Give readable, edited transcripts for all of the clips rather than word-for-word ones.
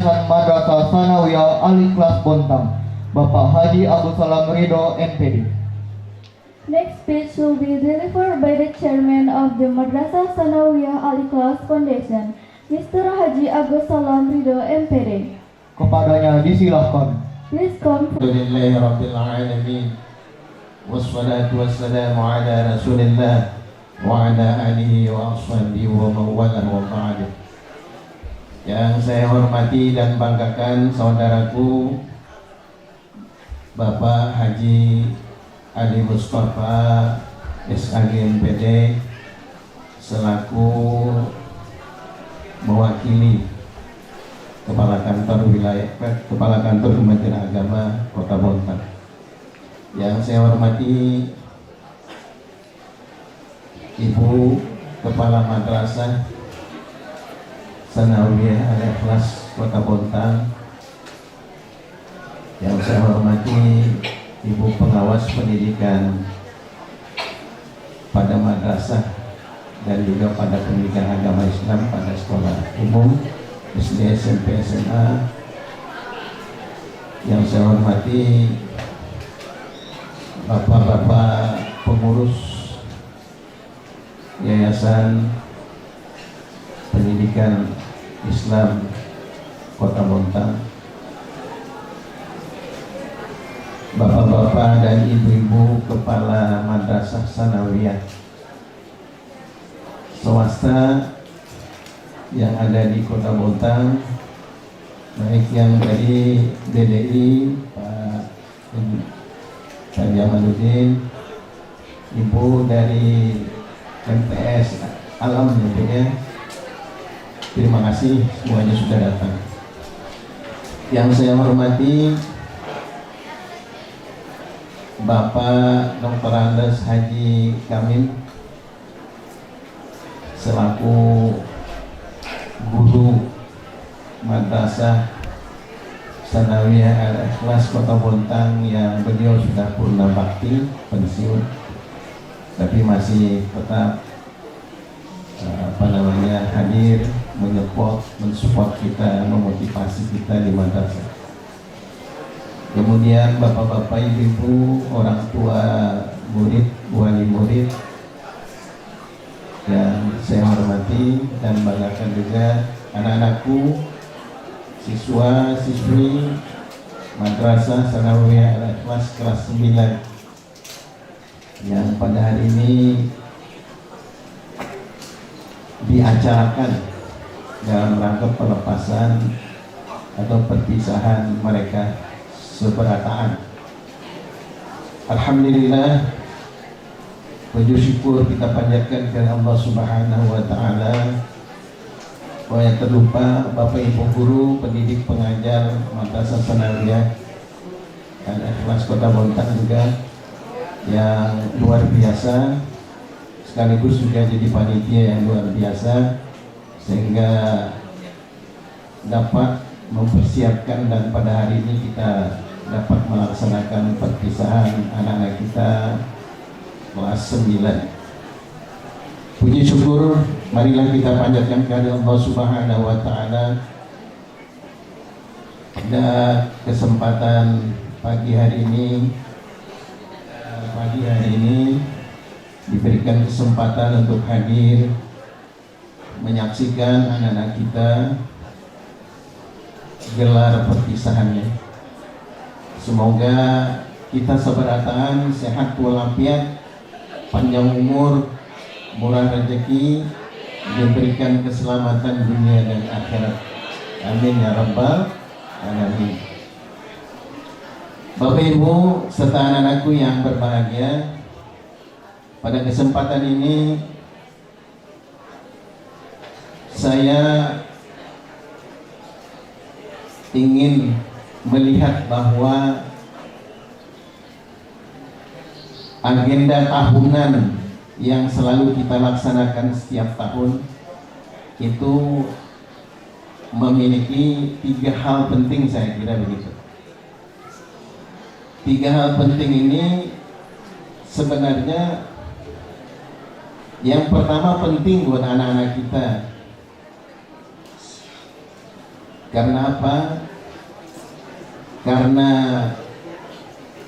Madrasah Sanawiyah Al-Ikhlas Bontang, Bapak Haji Agus Salam Ridho, MPD. Next speech will be delivered by the Chairman of the Madrasah Sanawiyah Al-Ikhlas Foundation, Mr. Haji Agus Salam Ridho, MPD. Kepadanya disilahkan. Please come. Alhamdulillahirabbil alamin. Wassalatu wassalamu ala Rasulillah wa ala alihi wa ashabihi wa mawalah wa ba'd. Yang saya hormati dan banggakan saudaraku Bapak Haji Ali Mustafa SAG MPD selaku mewakili Kepala Kantor Kementerian Agama Kota Bontang. Yang saya hormati Ibu Kepala Madrasah Sanawiyah Al-Ikhlas Kota Bontang. Yang saya hormati Ibu Pengawas Pendidikan pada madrasah dan juga pada pendidikan agama Islam pada sekolah umum SD, SMP, SMA. Yang saya hormati Bapak-bapak pengurus Yayasan Pendidikan Islam Kota Bontang, bapak-bapak dan ibu-ibu kepala madrasah sanawiyah swasta yang ada di Kota Bontang, baik yang dari DDI Pak Jamaluddin, ibu dari MTS Alam ya. Terima kasih semuanya sudah datang. Yang saya hormati Bapak Dr. Andes Haji Kamil selaku guru Madrasah Sanawiyah Al-Ikhlas Kota Bontang, yang beliau sudah purna bakti pensiun tapi masih tetap hadir mensupport kita, memotivasi kita di madrasah. Kemudian bapak-bapak, ibu-ibu, orang tua murid, wali murid yang saya hormati dan banggakan juga anak-anakku, siswa siswi Madrasah Sanawiyah Al-Ikhlas kelas 9 yang pada hari ini diacarakan dalam rangka pelepasan atau perpisahan mereka seberataan. Alhamdulillah, puji syukur kita panjatkan kepada Allah Subhanahu wa taala. Yang terlupa Bapak Ibu guru, pendidik, pengajar Madrasah Sanawiyah Al-Ikhlas Kota Bontang juga yang luar biasa, sekaligus juga jadi panitia yang luar biasa sehingga dapat mempersiapkan dan pada hari ini kita dapat melaksanakan perpisahan anak-anak kita kelas 9. Puji syukur marilah kita panjatkan kepada Allah Subhanahu wa taala pada kesempatan pagi hari ini diberikan kesempatan untuk hadir menyaksikan anak-anak kita gelar perpisahannya. Semoga kita seberataan sehat walafiat, panjang umur, murah rezeki, diberikan keselamatan dunia dan akhirat. Amin ya rabbal alamin. Bapak Ibu serta anak-anakku yang berbahagia, pada kesempatan ini saya ingin melihat bahwa agenda tahunan yang selalu kita laksanakan setiap tahun itu memiliki 3 hal penting, saya kira begitu. 3 hal penting ini sebenarnya yang pertama penting buat anak-anak kita Karena apa? Karena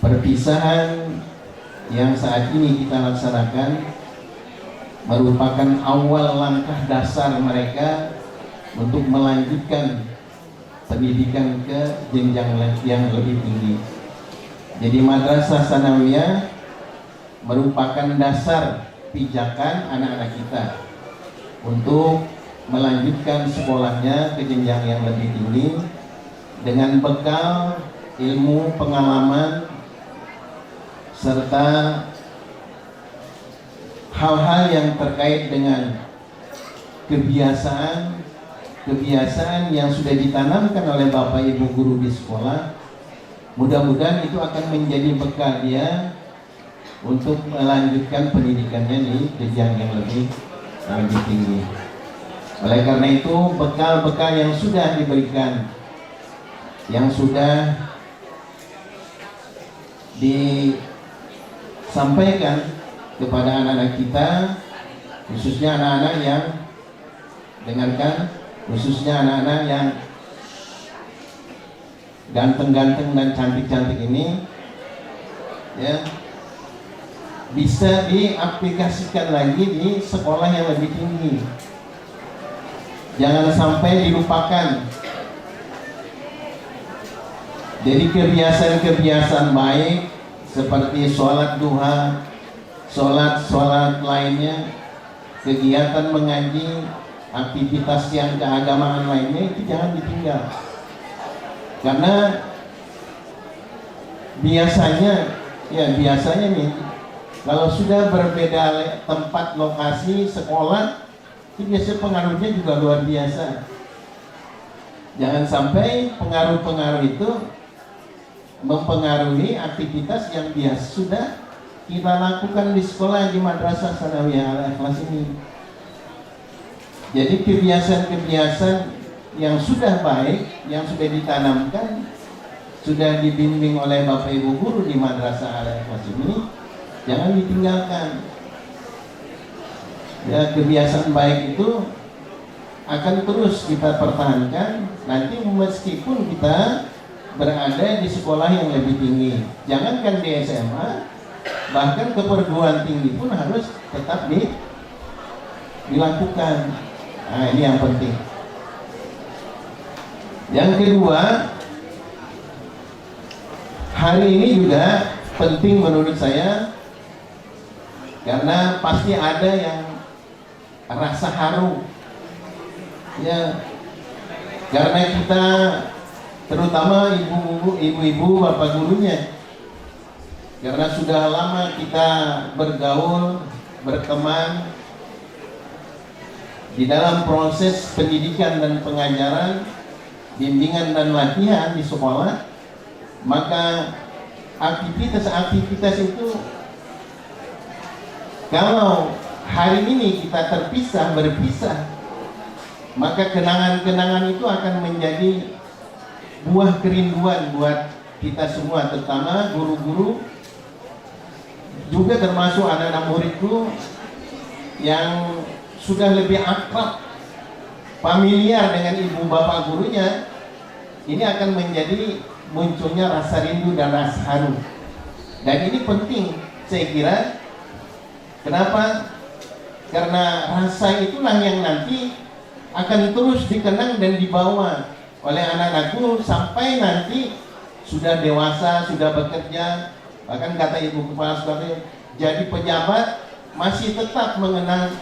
perpisahan yang saat ini kita laksanakan merupakan awal langkah dasar mereka untuk melanjutkan pendidikan ke jenjang yang lebih tinggi. Jadi Madrasah Sanawiyah merupakan dasar pijakan anak-anak kita untuk melanjutkan sekolahnya ke jenjang yang lebih tinggi dengan bekal ilmu, pengalaman, serta hal-hal yang terkait dengan kebiasaan yang sudah ditanamkan oleh Bapak Ibu guru di sekolah. Mudah-mudahan itu akan menjadi bekal dia untuk melanjutkan pendidikannya di jenjang yang lebih tinggi. Oleh karena itu, bekal-bekal yang sudah diberikan, yang sudah disampaikan kepada anak-anak kita, khususnya anak-anak yang dengarkan, khususnya anak-anak yang ganteng-ganteng dan cantik-cantik ini, ya, bisa diaplikasikan lagi di sekolah yang lebih tinggi. Jangan sampai dilupakan. Jadi kebiasaan-kebiasaan baik seperti sholat duha, sholat lainnya, kegiatan mengaji, aktivitas yang keagamaan lainnya itu jangan ditinggal. Karena biasanya nih, kalau sudah berbeda tempat lokasi sekolah, itu biasanya pengaruhnya juga luar biasa. Jangan sampai pengaruh-pengaruh itu mempengaruhi aktivitas yang biasa sudah kita lakukan di sekolah di Madrasah Sanawiyah Al-Ikhlas ini. Jadi kebiasaan-kebiasaan yang sudah baik, yang sudah ditanamkan, sudah dibimbing oleh Bapak Ibu guru di Madrasah Al-Ikhlas ini, jangan ditinggalkan. Ya, kebiasaan baik itu akan terus kita pertahankan nanti meskipun kita berada di sekolah yang lebih tinggi. Jangankan di SMA, bahkan ke perguruan tinggi pun harus tetap dilakukan. Nah, ini yang penting. Yang kedua, hari ini juga penting menurut saya, karena pasti ada yang rasa haru, ya, karena kita terutama ibu-ibu, bapak gurunya, karena sudah lama kita bergaul, berteman di dalam proses pendidikan dan pengajaran, bimbingan dan latihan di sekolah, maka aktivitas-aktivitas itu kalau hari ini kita berpisah, maka kenangan-kenangan itu akan menjadi buah kerinduan buat kita semua, terutama guru-guru, juga termasuk anak-anak muridku yang sudah lebih akrab, familiar dengan ibu bapak gurunya. Ini akan menjadi munculnya rasa rindu dan rasa haru. Dan ini penting, saya kira. Kenapa? Karena rasa itulah yang nanti akan terus dikenang dan dibawa oleh anak-anakku sampai nanti sudah dewasa, sudah bekerja, bahkan kata ibu kepala sekolah, jadi pejabat, masih tetap mengenang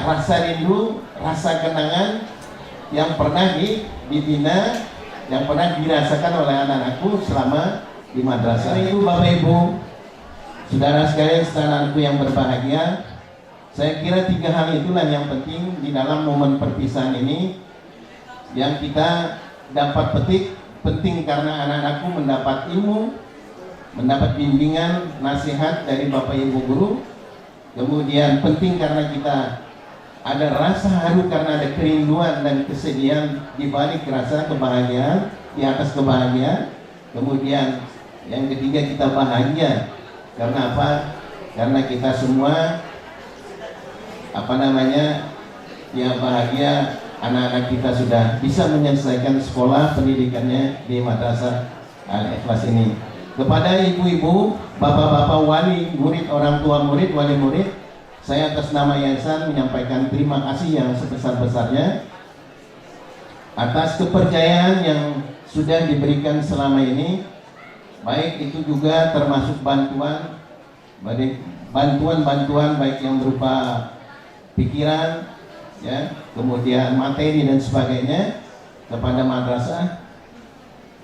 rasa rindu, rasa kenangan yang pernah dibina, yang pernah dirasakan oleh anak-anakku selama di madrasah. Itu Bapak Ibu, saudara sekalian, saudaraku yang berbahagia, saya kira 3 hal itulah yang penting di dalam momen perpisahan ini yang kita dapat petik. Penting karena anak-anakku mendapat ilmu, mendapat bimbingan, nasihat dari Bapak Ibu guru. Kemudian penting karena kita ada rasa haru, karena ada kerinduan dan kesedihan di balik rasa kebahagiaan, di atas kebahagiaan. Kemudian yang ketiga, kita bahagia karena apa? Karena kita semua bahagia anak-anak kita sudah bisa menyelesaikan sekolah pendidikannya di Madrasah Al-Ikhlas ini. Kepada ibu-ibu, bapak-bapak wali murid, orang tua murid, wali murid, saya atas nama yayasan menyampaikan terima kasih yang sebesar-besarnya atas kepercayaan yang sudah diberikan selama ini, baik itu juga termasuk bantuan baik yang berupa pikiran, ya, kemudian materi dan sebagainya kepada Madrasah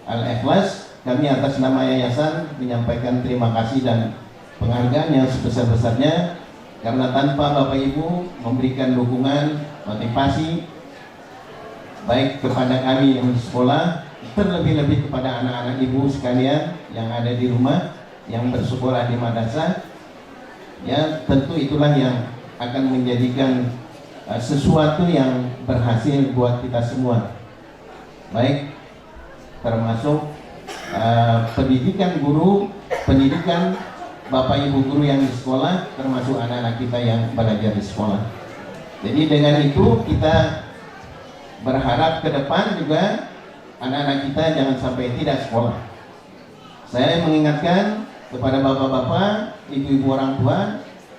Al-Ikhlas. Kami atas nama yayasan menyampaikan terima kasih dan penghargaan yang sebesar-besarnya, karena tanpa Bapak Ibu memberikan dukungan, motivasi baik kepada kami yang di sekolah, terlebih-lebih kepada anak-anak ibu sekalian yang ada di rumah yang bersekolah di madrasah, ya tentu itulah yang akan menjadikan sesuatu yang berhasil buat kita semua, baik termasuk pendidikan guru, pendidikan Bapak Ibu guru yang di sekolah, termasuk anak-anak kita yang belajar di sekolah. Jadi dengan itu kita berharap ke depan juga anak-anak kita jangan sampai tidak sekolah. Saya mengingatkan kepada bapak-bapak, ibu-ibu orang tua,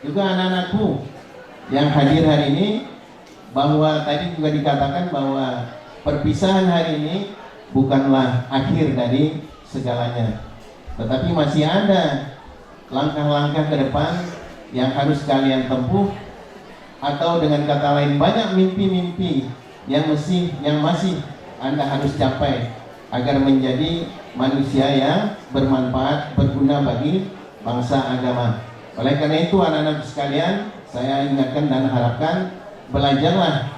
juga anak-anakku yang hadir hari ini, bahwa tadi juga dikatakan bahwa perpisahan hari ini bukanlah akhir dari segalanya, tetapi masih ada langkah-langkah ke depan yang harus kalian tempuh, atau dengan kata lain banyak mimpi-mimpi yang masih Anda harus capai agar menjadi manusia yang bermanfaat, berguna bagi bangsa agama. Oleh karena itu anak-anak sekalian, saya ingatkan dan harapkan belajarlah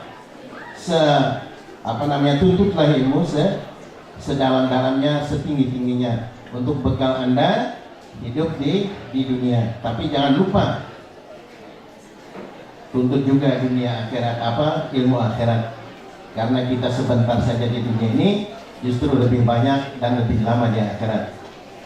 tuntutlah ilmu sedalam-dalamnya, setinggi-tingginya untuk bekal Anda hidup di dunia. Tapi jangan lupa tuntut juga dunia akhirat, ilmu akhirat. Karena kita sebentar saja di dunia ini, justru lebih banyak dan lebih lama di akhirat.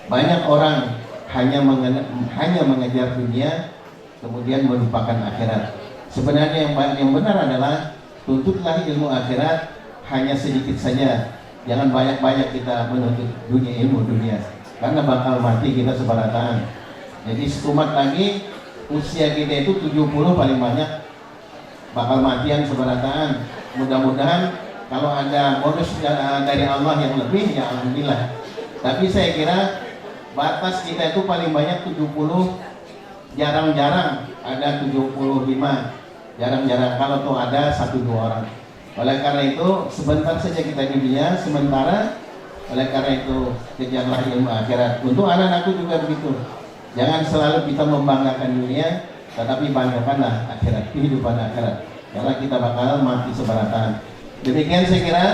Banyak orang hanya mengejar dunia, kemudian melupakan akhirat. Sebenarnya yang benar adalah tuntutlah ilmu akhirat hanya sedikit saja. Jangan banyak-banyak kita menuntut ilmu dunia, karena bakal mati kita sebarataan. Jadi sekumat lagi usia kita itu 70 paling banyak, bakal matian sebarataan. Mudah-mudahan kalau ada bonus dari Allah yang lebih, ya alhamdulillah. Tapi saya kira batas kita itu paling banyak 70, jarang-jarang ada 75, jarang-jarang kalau tuh ada 1-2 orang. Oleh karena itu sebentar saja kita di dunia, sementara. Oleh karena itu kejarlah ilmu akhirat. Untuk anak-anakku juga begitu. Jangan selalu kita membanggakan dunia, tetapi banggakanlah akhirat, kehidupan akhirat. Karena kita bakal mati sebarataan. Demikian saya kira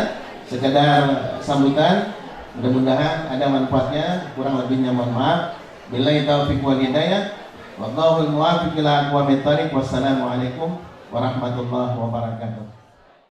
sekedar sambutan. Mudah-mudahan ada manfaatnya. Kurang lebihnya mohon maaf. Billahi taufiq wal hidayah. Wallahul muwaffiq ila aqwamit thoriq. Wassalamualaikum warahmatullahi wabarakatuh.